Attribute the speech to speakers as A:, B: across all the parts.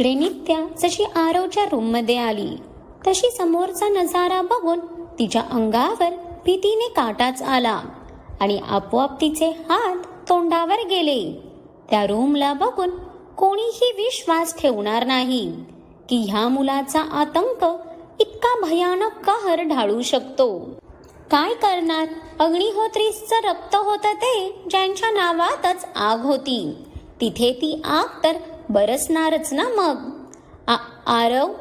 A: इकडे नित्या जशी आरवच्या रूममध्ये आली तशी समोरचा नजारा बघून तिच्या अंगावर भीतीने काटाच आला आणि आपोआप तिचे हात तोंडावर गेले. त्या रूमला बघून कोणीही विश्वास ठेवणार नाही की ह्या मुलाचा आतंक इतका भयानक कहर ढाळू शकतो. काय करणार, अग्निहोत्रीचं रक्त होतं ते ज्यांच्या नावातच आग होती. तिथे ती आग तर बरसणारच ना मग. आरव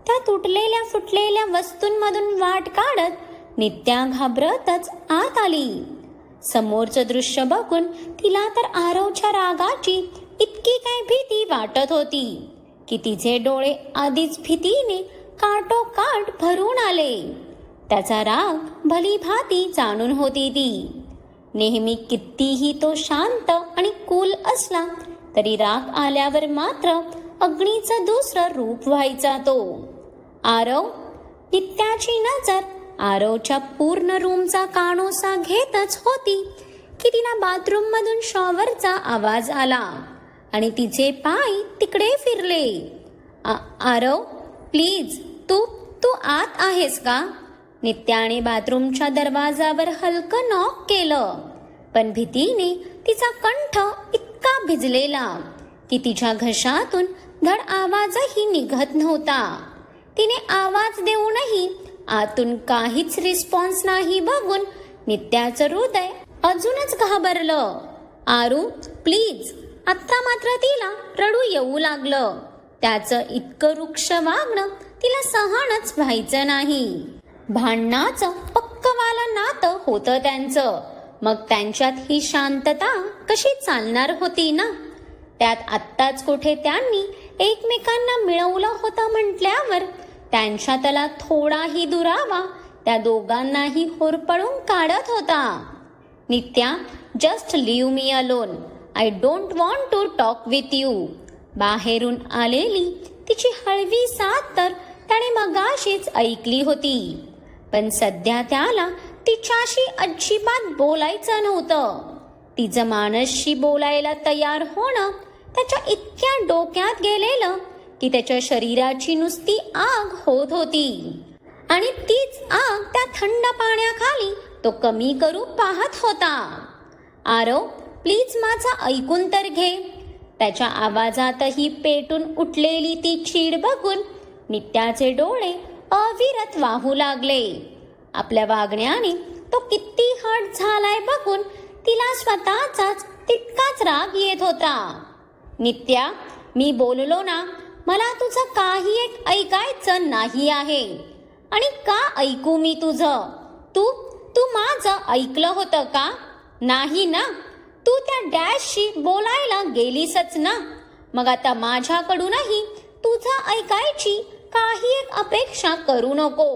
A: त्या तुटलेल्या फुटलेल्या वस्तूंमधून वाट काढत नित्या घाबरतच आत आली. समोरचं दृश्य बघून तिला तर आरवच्या रागाची इतकी काय भीती वाटत होती की तिचे डोळे आधीच भीतीने काठोकाठ भरून आले. त्याचा राग भलीभाती जाणून होती ती. नेहमी कितीही तो शांत आणि कूल असला तरी राग आल्यावर मात्र अग्नीचं दुसरं रूप व्हायचा तो. आरव, नित्याची नजर आरवच्या पूर्ण रूमचा कानोसा घेतच होती की तिला बाथरूम मधून शॉवरचा आवाज आला आणि तिचे पाय तिकडे फिरले. आरव, प्लीज, तू आत आहेस का? नित्याने बाथरूमच्या दरवाजावर हलकं नॉक केलं, पण भीतीने तिचा कंठ इतका भिजलेला की तिच्या घशातून धड आवाजही निघत नव्हता. तिने आवाज देऊनही आतून काहीच रिस्पॉन्स नाही बघून नित्याचं हृदय अजूनच घाबरलं. आरू, प्लीज. आत्ता मात्र तिला रडू येऊ लागलं. त्याचं इतकं रुक्ष वागणं तिला सहनच व्हायचं नाही. भांडणाचं पक्कवालं नातं होतं त्यांचं, मग त्यांच्यात ही शांतता कशी चालणार होती ना. त्यात आत्ताच कुठे त्यांनी एकमेकांना मिळवलं होतं म्हटल्यावर त्यांच्यातला थोडाही दुरावा त्या दोघांनाही होरपळून काढत होता. Nitya, just leave me alone. I don't want to talk with you. बाहेरून आलेली तिची हळवी साथ तर त्याने मगाशीच ऐकली होती, पण सध्या त्याला तिच्याशी अजिबात बोलायचं नव्हतं. तिचं मानसशी बोलायला तयार होणं त्याच्या इतक्या डोक्यात गेलेलं की त्याच्या शरीराची नुसती आग होत होती आणि तीच आग त्या थंड पाण्याखाली तो कमी करू पाहत होता. आरव, प्लीज माझं ऐकून तर घे. त्याच्या आवाजातही पेटून उठलेली ती चीड बघून नित्याचे डोळे अविरत वाहू लागले. आपल्या वागण्याने तो किती हट झालाय बघून तिला स्वतःचाच तितकाच राग येत होता. नित्या, मी बोललो ना, मला तुझं काही एक ऐकायचं नाही आहे. आणि का ऐकू मी तुझं? तू माझं ऐकलं होतं का? नाही ना. तू त्या डॅशशी बोलायला गेलीसच ना. मग आता माझ्याकडूनही तुझं ऐकायची काही एक अपेक्षा करू नको.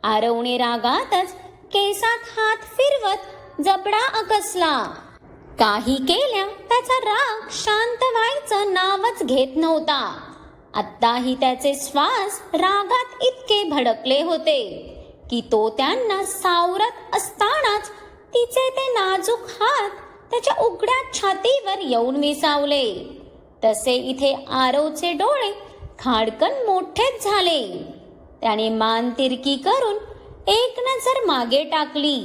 A: आरवने रागातच केसात हात फिरवत जबडा आकसला. काही केल्या त्याचा राग शांत व्हायचं नावच घेत नव्हता. आत्ताही त्याचे श्वास रागात इतके भडकले होते की तो त्यांना सावरत असतानाच तिचे ते नाजूक हात त्याच्या उघड्या छातीवर येऊन विसावले. तसे इथे आरवचे डोळे खाडकन मोठेच झाले. त्याने मान तिरकी करून एक नजर मागे टाकली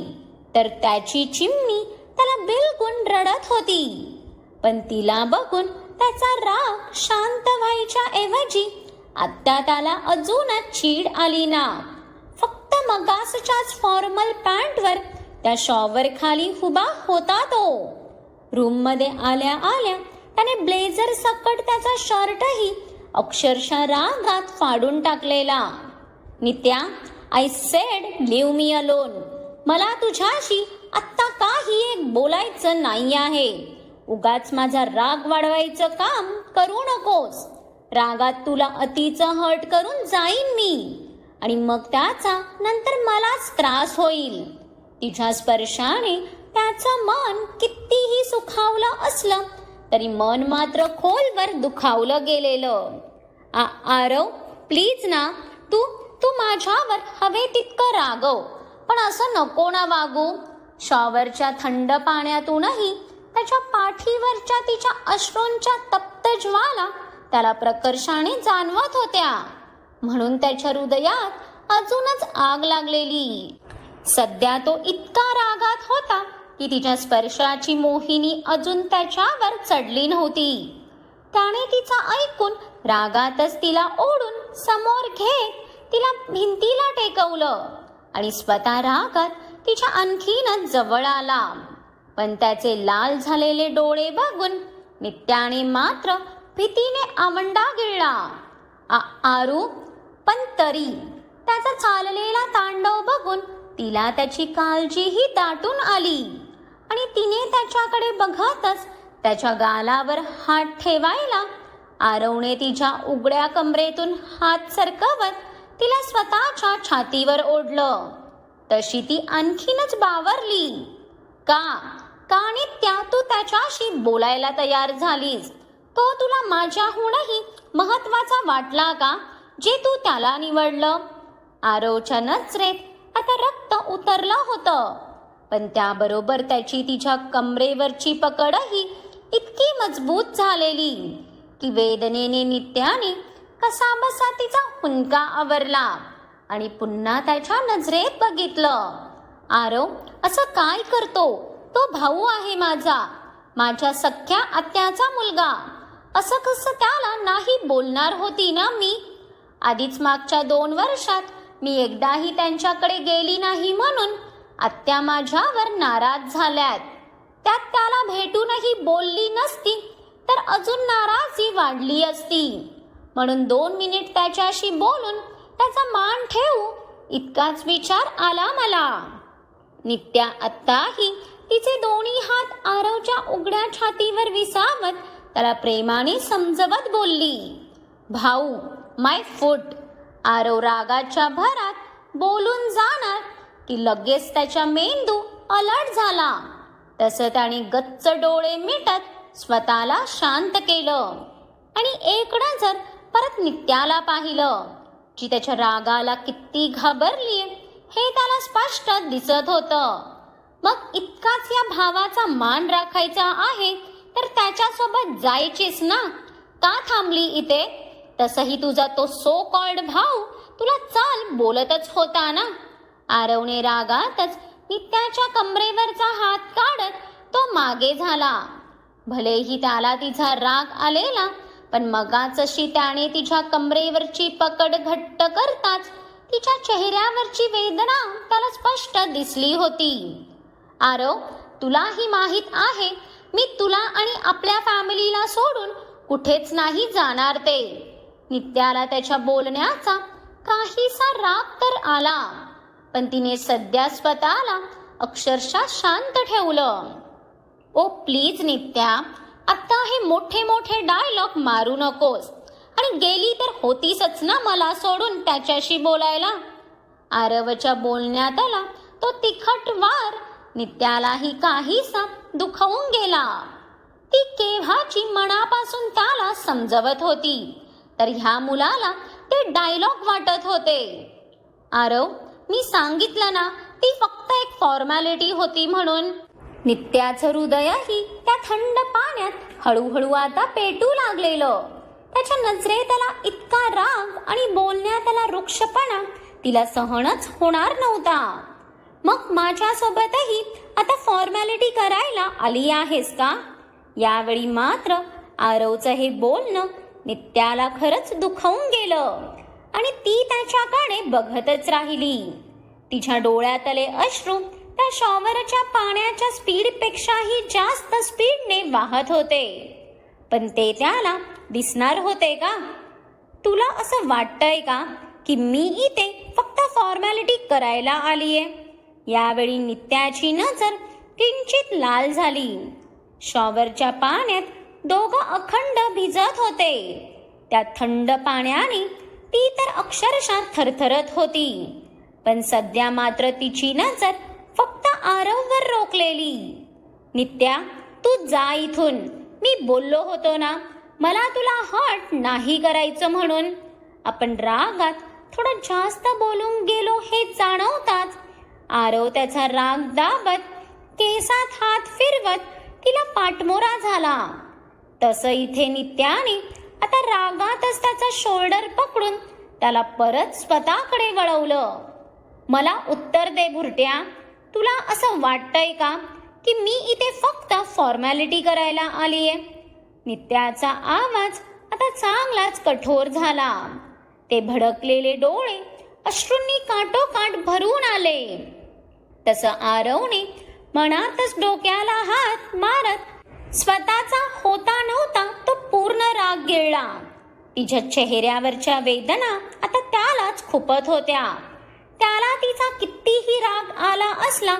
A: तर त्याची चिमणी त्याला बिलकुल रडत होती. पण तिला बघून त्याचा राग शांत व्हायच्या ऐवजी आता त्याला अजूनच चीड आली ना. फक्त मगासच्याच फॉर्मल पॅन्टवर त्या शॉवर खाली उभा होता तो. रूम मध्ये आल्या आल्या त्याने ब्लेझर सकट त्याचा शर्टही अक्षरशः रागात फाडून टाकलेला. Nitya, I said leave me alone. मला तुझ्याशी आत्ता काही एक बोलायचं नाही आहे. उगाच माझा राग वाढवायचं काम करू नकोस. रागात तुला अतिचं हर्ट करून जाईन मी आणि मग त्याचा नंतर मलाच त्रास होईल. तिच्या स्पर्शाने त्याचं मन कितीही सुखावलं असलं तरी मन मात्र खोलवर दुखावलं गेलेलं. आरव, प्लीज ना, तू माझ्यावर हवे तितकं रागव, पण असं नको ना वागू. शॉवरच्या थंड पाण्यातूनही त्याच्या पाठीवरच्या तिच्या अश्रूंच्या तप्त ज्वाला त्याला प्रकर्षाने जाणवत होत्या, म्हणून त्याच्या हृदयात अजूनच आग लागलेली. सध्या तो इतका रागात होता की तिच्या स्पर्शाची मोहिनी अजून त्याच्यावर चढली नव्हती. त्याने तिचा ऐकून रागातच तिला ओढून समोर घेत तिला भिंतीला टेकवलं आणि स्वतः रागात तिच्या आणखीनच जवळ आला. पण त्याचे लाल झालेले डोळे बघून नित्याने मात्र भीतीने आवंडा गिळला. आरू, पण तरी त्याचा चाललेला तांडव बघून तिला त्याची काळजीही दाटून आली आणि तिने त्याच्याकडे बघतच त्याच्या गालावर हात ठेवायला आरवने तिच्या उघड्या कमरेतून हात सरकवत तिला स्वतःच्या छातीवर ओढलं. तशी ती आणखीनच बावरली. का नित्या, तू त्याच्याशी बोलायला तयार झालीस? तो तुला माझ्याहूनही महत्वाचा वाटला का, जे तू त्याला निवडलं? आरवच्या नजरेत आता रक्त उतरलं होतं, पण त्याबरोबर त्याची तिच्या कमरेवरची पकडही इतकी मजबूत झालेली की वेदनेने नित्याने कसाबसा तिचा हुंदका आवरला आणि पुन्हा त्याच्या नजरेत बघितलं. आरव असं काय करतो? तो भाऊ आहे माझ्या सख्या आत्याचा मुलगा. असं कसं त्याला नाही बोलणार होती ना मी? आधीच मागच्या 2 वर्षात मी एकदाही त्यांच्याकडे गेली नाही म्हणून आत्या माझ्यावर नाराज झाल्यात. त्यात त्याला भेटूनही बोलली नसती तर अजून नाराजी वाढली असती. म्हणून 2 मिनिट त्याच्याशी बोलून त्याचा मान ठेवू इतकाच विचार आला मला. नित्या आत्ताही तिचे दोन्ही हात आरवच्या उघड्या छातीवर विसावत त्याला प्रेमाने समजवत बोलली. भाऊ, माय फूट. आरव रागाच्या भरात बोलून जाणार की लगेच त्याचा मेंदू अलर्ट झाला. तसं त्याने गच्च डोळे मिटत स्वतःला शांत केलं आणि एक नजर परत नित्याला पाहिलं, जी त्याच्या रागाला किती घाबरली हे त्याला स्पष्ट दिसत होतं. मग इतकाच या भावाचा मान राखायचा आहे तर त्याच्यासोबत जायचीस ना? का थांबली इथे? तसही तुझा तो सो कॉल्ड भाऊ तुला चाल बोलतच होता ना. आरवने रागातच नित्याच्या कमरेवरचा हात काढत तो मागे झाला. भलेही त्याला तिचा राग आलेला, पण मगाचशी त्याने तिच्या कमरेवरची पकड घट्ट करताच तिच्या चेहऱ्यावरची वेदना त्याला स्पष्ट दिसली होती. आरव, तुलाही माहित आहे मी तुला आणि आपल्या फॅमिलीला सोडून कुठेच नाही जाणार ते. नित्याला त्याच्या बोलण्याचा काहीसा राग तर आला, पण तिने सध्या स्वतःला अक्षरशः शांत ठेवलं. ओ प्लीज नित्या, आता हे मोठे मोठे डायलॉग मारू नकोस. आणि गेली तर होतीसच ना मला सोडून त्याच्याशी बोलायला. आरवच्या बोलण्यात आला तो तिखट वार नित्यालाही काहीसा दुखवून गेला. ती केव्हाची मनापासून त्याला समजवत होती, तर ह्या मुलाला ते डायलॉग वाटत होते. आरव, मी सांगितलं ना ती फक्त एक फॉर्मॅलिटी होती म्हणून. नित्याचं हृदयही त्या थंड पाण्यात हळूहळू आता पेटू लागलेलं. त्याच्या नजरेत त्याला इतका राग आणि बोलण्यात त्याला रुक्षपणा तिला सहनच होणार नव्हता. मग माझ्यासोबतही आता फॉर्मॅलिटी करायला आली आहेस का? यावेळी मात्र आरवचं हे बोलणं नित्याला खरंच दुखवून गेलं आणि ती त्याच्याकडे बघतच राहिली. तिच्या डोळ्यातले अश्रू त्या शॉवरच्या पाण्याच्या स्पीडपेक्षाही जास्त स्पीडने वाहत होते, पण ते त्याला दिसणार होते का? तुला असं वाटतंय का की मी इथे फक्त फॉर्मॅलिटी करायला आलीये? यावेळी नित्याची नजर किंचित लाल झाली. शॉवरच्या पाण्यात दोघं अखंड भिजत होते. त्या थंड पाण्याने ती तर अक्षरशः थरथरत होती, पण सध्या मात्र तिची नजर फक्त आरववर रोखलेली. नित्या, तू जा इथून. मी बोललो होतो ना मला तुला हर्ट नाही करायचं म्हणून. आपण रागात थोडं जास्त बोलून गेलो हे जाणवताच आरव त्याचा राग दाबत केसात हात फिरवत तिला पाठमोरा झाला. तसं इथे नित्याने आता रागातच त्याचा शोल्डर पकडून त्याला परत स्वतःकडे वळवलं. मला उत्तर दे भुरट्या, तुला असं वाटतंय का की मी इथे फक्त फॉर्मॅलिटी करायला आलीये? नित्याचा आवाज आता चांगलाच कठोर झाला. ते भडकलेले डोळे अश्रूंनी काठोकाठ भरून आले. तसं आरवने मनातच डोक्याला हात मारत स्वतःचा होता नव्हता तो पूर्ण राग गिळला. तिच्या चेहऱ्यावरच्या वेदना आता त्यालाच खुपत होत्या. त्याला तिचा कितीही राग आला असला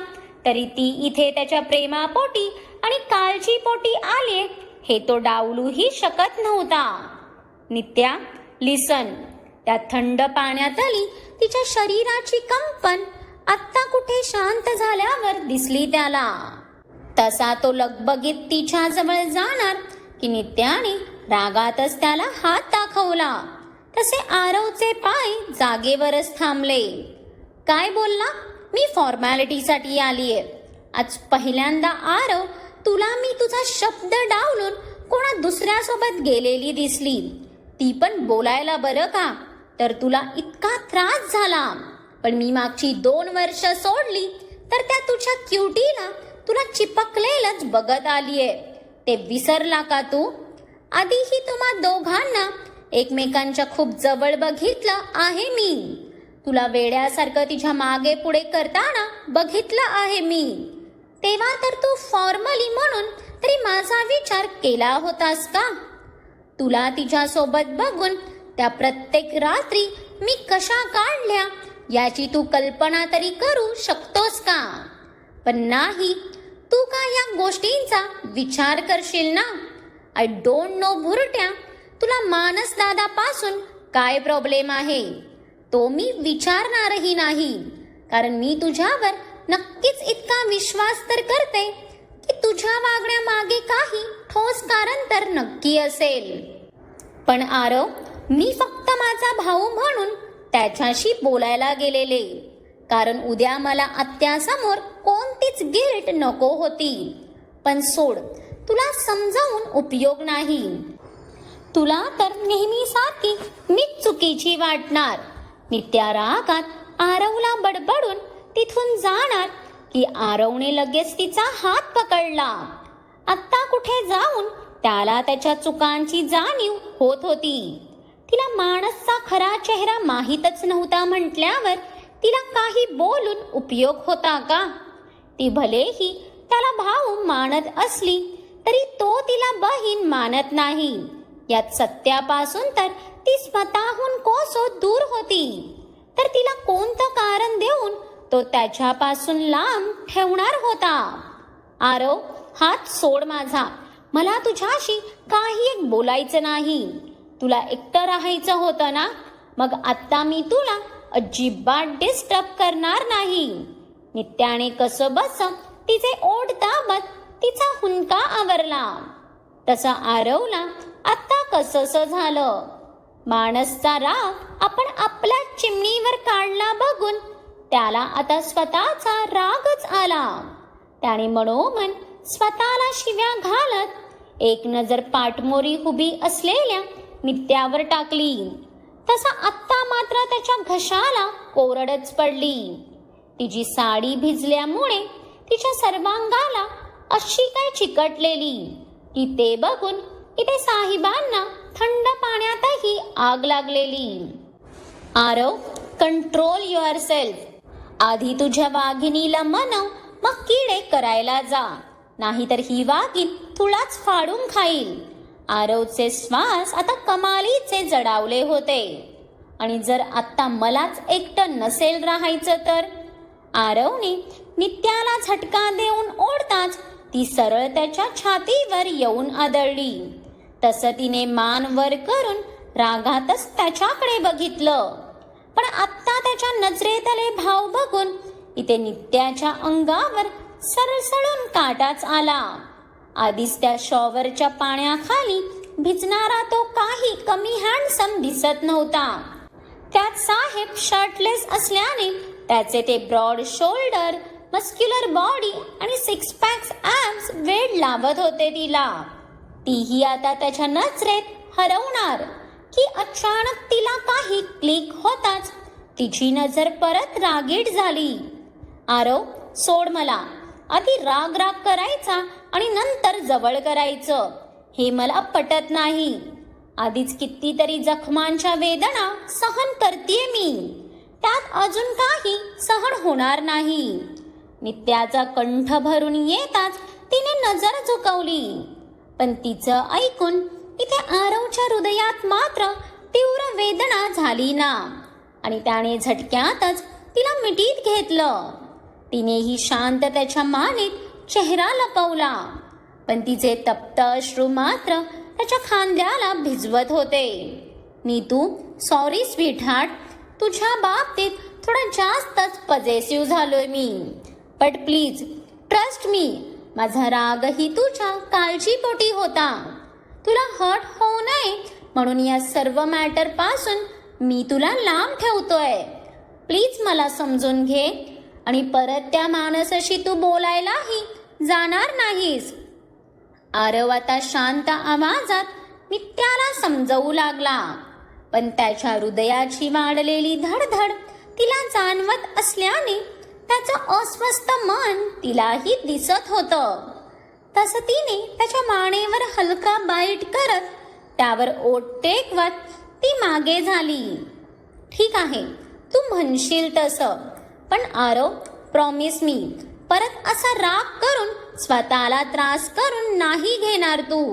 A: तरी ती इथे त्याच्या प्रेमापोटी आणि काळजीपोटी आलीये हे तो डावलूही शकत नव्हता. नित्या, लिसन. त्या थंड पाण्यातली तिच्या शरीराची कंपन आत्ता कुठे शांत झाल्यावर दिसली त्याला. तसा तो लगबगीत तिच्या जवळ जाणार की नित्याने रागातच त्याला हात दाखवला. तसे आरवचे पाय जागेवरच थांबले. काय बोलला? मी फॉर्मॅलिटीसाठी आलीये. आज पहिल्यांदा आरव, तुला मी तुझा शब्द डावलून कोणा दुसऱ्यासोबत गेलेली दिसली, ती पण बोलायला बरं का, तर तुला इतका त्रास झाला. पण मी मागची 2 वर्ष सोडली तर त्या तुझ्या क्युटीला तुला चिपकलेलंच बघत आलीये. ते विसरला का तू? आधीही तुम्हा दोघांना एकमेकांच्या खूप जवळ बघितलं आहे मी. तुला वेड्यासारखं तिच्या मागे पुढे करताना बघितलं आहे मी. तेव्हा तर तू फॉर्मली म्हणून तरी माझा विचार केला होतास का? तुला तिच्यासोबत बघून त्या प्रत्येक रात्री मी कशा काढल्या याची तू कल्पना तरी करू शकतोस का? पण नाही, तू का या गोष्टींचा विचार करशील ना? आय डोंट नो भुरट्या, तुला मानस दादापासून काय प्रॉब्लेम आहे तो मी विचारणारही नाही. कारण मी तुझ्यावर नक्कीच इतका विश्वास तर करते की तुझ्या वागण्यामागे काही ठोस कारण तर नक्की असेल. पण आरव, मी फक्त माझा भाऊ म्हणून त्याच्याशी बोलायला गेलेले. कारण उद्या मला आत्यासमोर कोणतीच गिल्ट नको होती. पण सोड, तुला समजावून उपयोग नाही. तुला तर नेहमीसारखी मीच चुकीची वाटणार. नित्या रागात आरवला बडबडून तिथून जाणार की आरवने लगेच तिचा हात पकडला. आत्ता कुठे जाऊन त्याला त्याच्या चुकांची जाणीव होत होती. तिला माणसचा खरा चेहरा माहीतच नव्हता म्हटल्यावर तिला काही बोलून उपयोग होता का? ती भलेही त्याला भाऊ मानत असली तरी तो तिला बहीण मानत नाही. यात सत्यापासून तर ती स्वतःहून कोसो दूर होती. तर तिला कोणतं कारण देऊन तो त्याच्यापासून लांब ठेवणार होता? आरव, हात सोड माझा. मला तुझ्याशी काही एक बोलायचं नाही. तुला एकटं राहायचं होतं ना? मग आत्ता मी तुला अजिबात डिस्टर्ब करणार नाही. नित्याने कसं बस तिचे ओठ दाबत तिचा हुंका आवरला. तसा आरवला आत्ता कसंसं झालं. माणसचा राग आपण आपल्या चिमणीवर काढला बघून त्याला आता स्वतःचा रागच आला. त्याने मनोमन स्वतःला शिव्या घालत एक नजर पाठमोरी उभी असलेल्या नित्यावर टाकली. तसा आत्ता मात्र त्याच्या घशाला कोरडच पडली. तिची साडी भिजल्यामुळे तिच्या सर्वांगाला अशी काय चिकटलेली की ते बघून इथे साहेबांना थंड पाण्यातही आग लागलेली. Aarav, control your self. आधी तुझ्या वाघिणीला मनव, मग किडे करायला जा, नाहीतर ही वाघीण तुलाच फाडून खाईल. आरवचे श्वास आता कमालीचे जडावले होते. आणि जर आत्ता मलाच एकटं नसेल राहायचं तर? आरवने नित्याला झटका देऊन ओढताच ती सरळ त्याच्या छातीवर येऊन आदळली. तसं तिने मान वर करून रागातच त्याच्याकडे बघितलं. पण आत्ता त्याच्या नजरेतले भाव बघून इथे नित्याच्या अंगावर सरसळून काटाच आला. आधीच त्या शॉवरच्या पाण्याखाली भिजणारा तो काही कमी हँडसम दिसत नव्हता. त्यात साहेब शर्टलेस असल्याने त्याचे ते ब्रॉड शोल्डर, मस्क्युलर बॉडी आणि 6 पॅक्स ॲब्स वेड लावत होते तिला. तीही आता त्याच्या नजरेत हरवणार की अचानक तिला काही क्लिक होताच तिची नजर परत रागीट झाली. आरव, सोड मला. आधी राग राग करायचा आणि नंतर जवळ करायचं, हे मला पटत नाही. आधीच कितीतरी जखमांच्या वेदना सहन करतेय मी, त्यात अजून काही सहन होणार नाही. नित्याचा कंठ भरून येताच तिने नजर झुकवली, पण तिचं ऐकून इथे आरवच्या हृदयात मात्र तीव्र वेदना झाली ना, आणि त्याने झटक्यातच तिला मिठीत घेतलं. तिनेही शांत त्याच्या मानेत चेहरा लपवला, पण तिचे तप्त अश्रू मात्र त्याच्या खांद्याला भिजवत होते. नीतू, सॉरी स्वीटहार्ट, तुझ्या बाबतीत थोडा जास्तच पजेसिव्ह झालोय मी, बट प्लीज ट्रस्ट मी. माझा रागही तुझ्या काळजीपोटी होता. तुला हर्ट होऊ नये म्हणून या सर्व मॅटर पासून मी तुला लांब ठेवतोय. प्लीज मला समजून घे आणि परत त्या माणसाशी तू बोलायलाही जाणार नाहीस. आरव आता शांत आवाजात नित्याला समजवू लागला, पण त्याच्या हृदयाची वाढलेली धडधड तिला जाणवत असल्याने त्याचं अस्वस्थ मन तिलाही दिसत होतं. तसं तिने त्याच्या मानेवर हलका बाईट करत त्यावर ओठ टेकवत ती मागे झाली. ठीक आहे, तू म्हणशील तसं, पण आरव, प्रॉमिस मी परत असा राग करून स्वतःला त्रास करून नाही घेणार तू.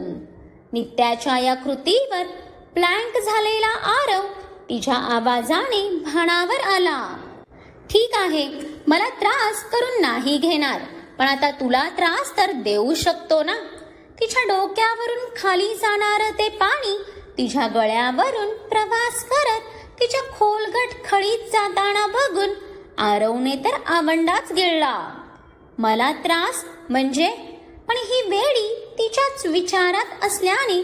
A: नित्याच्या या कृतीवर ब्लँक झालेला आरव तिच्या आवाजाने भानावर आला. ठीक आहे, मला त्रास करून नाही घेणार, पण आता तुला त्रास तर देऊ शकतो ना. तिच्या डोक्यावरून खाली जाणार ते पाणी तिच्या गळ्यावरून प्रवास करत तिच्या खोलगट खळीत जाताना बघून आरवने तर आवंडाच गिळला. मला त्रास म्हणजे? पण ही वेडी तिच्याच विचारात असल्याने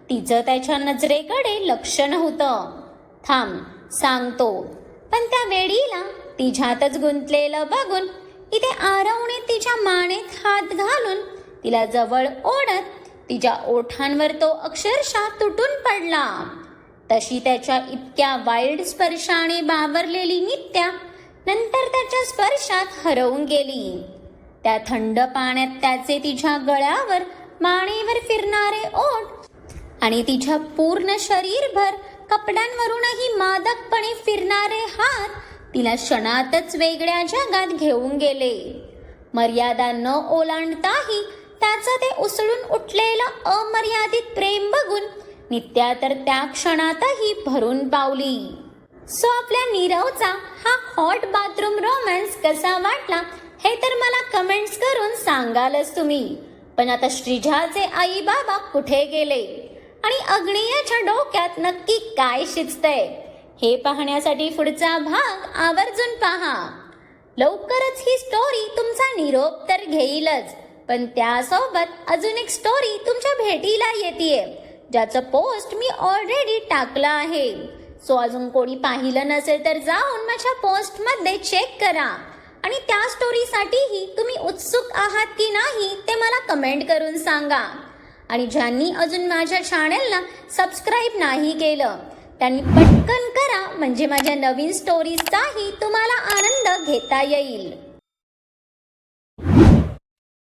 A: तिचं त्याच्या नजरेकडे लक्ष नव्हतं. थांब, सांगतो. पण त्या वेडीला तिच्यातच गुंतलेलं बघून इथे आरवने तिच्या मानेत हात घालून तिला जवळ ओढत तिच्या ओठांवर तो अक्षरशः तुटून पडला. तशी त्याच्या इतक्या वाईल्ड स्पर्शाने बावरलेली नित्या नंतर त्याच्या स्पर्शात हरवून गेली. त्या थंड पाण्यात त्याचे तिच्या गळ्यावर मानेवर फिरणारे ओठ आणि तिच्या पूर्ण शरीरभर कपड्यांवरूनही मादकपणे फिरणारे हात तिला क्षणातच वेगळ्या जगात घेऊन गेले. मर्यादा न ओलांडताही त्याचं ते उसळून उठलेलं अमर्यादित प्रेम बघून नित्या तर त्या क्षणातही भरून पावली. सो आपल्या नीरवचा हा हॉट बाथरूम रोमॅन्स कसा वाटला हे तर मला कमेंट्स करून सांगालच तुम्ही. पण आता श्रीजाचे आई बाबा कुठे गेले आणि अग्नियाच्या डोक्यात नक्की काय शिजतंय हे पाहण्यासाठी पुढचा भाग आवर्जून पहा. लवकरच ही स्टोरी तुमचा निरोप तर घेईलच, पण त्यासोबत अजून एक स्टोरी तुमच्या भेटीला येतेय, ज्याचं पोस्ट मी ऑलरेडी टाकलं आहे. सो अजून कोणी पाहिलं नसेल तर जाऊन माझ्या पोस्टमध्ये चेक करा. आणि त्या स्टोरीसाठीही तुम्ही उत्सुक आहात की नाही ते मला कमेंट करून सांगा. आणि ज्यांनी अजून माझ्या चॅनलला सबस्क्राईब नाही केलं त्यांनी पटकन करा, म्हणजे माझ्या नवीन स्टोरीजचाही तुम्हाला आनंद घेता येईल.